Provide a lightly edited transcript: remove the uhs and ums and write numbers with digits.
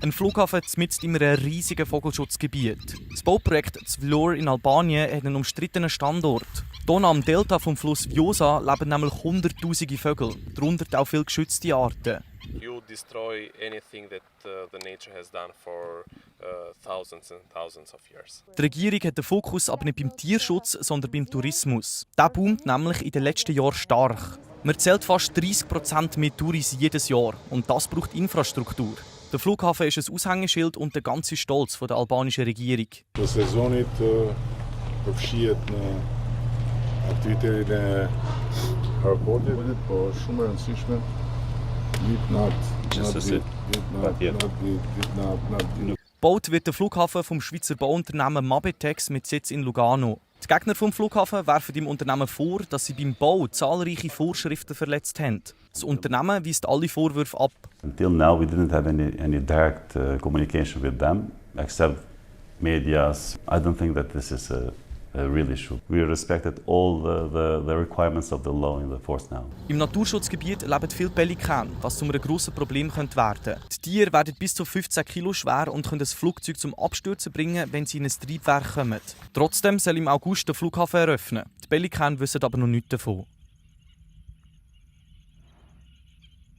Ein Flughafen mitten in einem riesigen Vogelschutzgebiet. Das Bauprojekt Zvlor in Albanien hat einen umstrittenen Standort. Hier am Delta vom Fluss Vjosa leben nämlich hunderttausende Vögel, darunter auch viele geschützte Arten. You destroy anything that the nature has done for thousands and thousands of years. Die Regierung hat den Fokus aber nicht beim Tierschutz, sondern beim Tourismus. Der boomt nämlich in den letzten Jahren stark. Man zählt fast 30% mehr Touris jedes Jahr und das braucht Infrastruktur. Der Flughafen ist ein Aushängeschild und der ganze Stolz der albanischen Regierung. До сезоните përfshihet në aktivitetin e aeroportit, po shumë e rëndësishme Gebaut wird der Flughafen vom Schweizer Bauunternehmen Mabitex mit Sitz in Lugano. Die Gegner vom Flughafen werfen dem Unternehmen vor, dass sie beim Bau zahlreiche Vorschriften verletzt haben. Das Unternehmen weist alle Vorwürfe ab. Until now we didn't have any direct communication with them, except medias. I don't think that this is a real issue. We respected all the requirements of the law in the force now. Im Naturschutzgebiet leben viele Pelikane, was zu einem grossen Problem werden könnte. Die Tiere werden bis zu 15 Kilo schwer und können das Flugzeug zum Abstürzen bringen, wenn sie in ein Triebwerk kommen. Trotzdem soll im August der Flughafen eröffnen. Die Pelikane wissen aber noch nichts davon.